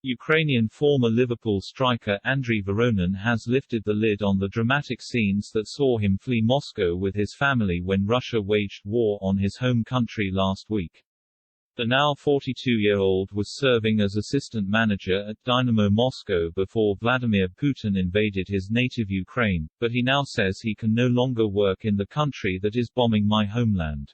Ukrainian former Liverpool striker Andriy Voro has lifted the lid on the dramatic scenes that saw him flee Moscow with his family when Russia waged war on his home country last week. The now 42-year-old was serving as assistant manager at Dynamo Moscow before Vladimir Putin invaded his native Ukraine, but he now says he can no longer work in the country that is bombing my homeland.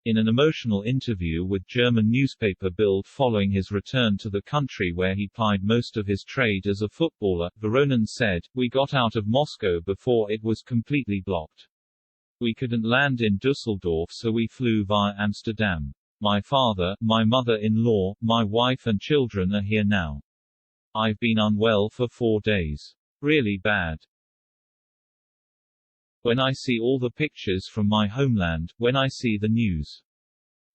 In an emotional interview with German newspaper Bild following his return to the country where he plied most of his trade as a footballer, Voronin said, "We got out of Moscow before it was completely blocked. We couldn't land in Dusseldorf, so we flew via Amsterdam. My father, my mother-in-law, my wife and children are here now. I've been unwell for 4 days. Really bad. When I see all the pictures from my homeland, when I see the news.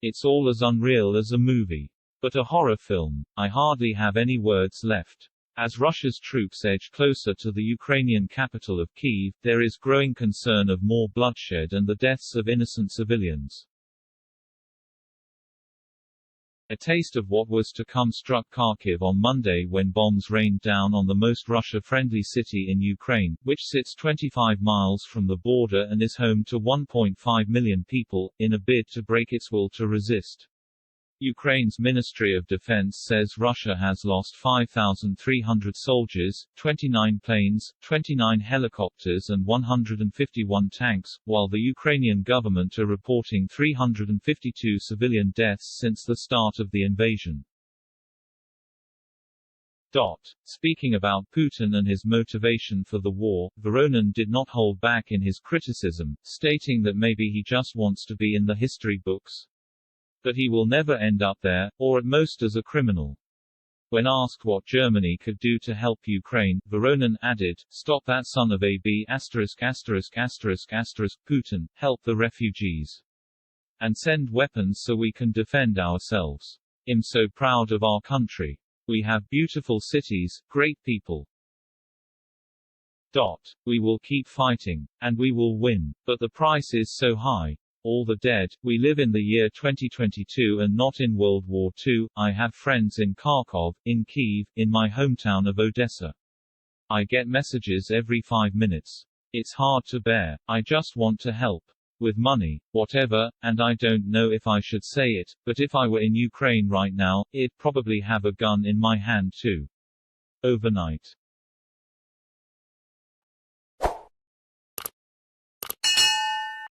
It's all as unreal as a movie. But a horror film. I hardly have any words left." As Russia's troops edge closer to the Ukrainian capital of Kyiv, there is growing concern of more bloodshed and the deaths of innocent civilians. A taste of what was to come struck Kharkiv on Monday when bombs rained down on the most Russia-friendly city in Ukraine, which sits 25 miles from the border and is home to 1.5 million people, in a bid to break its will to resist. Ukraine's Ministry of Defense says Russia has lost 5,300 soldiers, 29 planes, 29 helicopters and 151 tanks, while the Ukrainian government are reporting 352 civilian deaths since the start of the invasion. Speaking about Putin and his motivation for the war, Voronin did not hold back in his criticism, stating that maybe he just wants to be in the history books. But he will never end up there, or at most as a criminal. When asked what Germany could do to help Ukraine, Voronin added, "Stop that son of a b**********, Putin, help the refugees. And send weapons so we can defend ourselves. I'm so proud of our country. We have beautiful cities, great people. We will keep fighting. And we will win. But the price is so high. All the dead. We live in the year 2022 and not in World War II. I have friends in Kharkov, in Kyiv, in my hometown of Odessa. I get messages every 5 minutes. It's hard to bear. I just want to help. With money, whatever, and I don't know if I should say it, but if I were in Ukraine right now, I'd probably have a gun in my hand too. Overnight.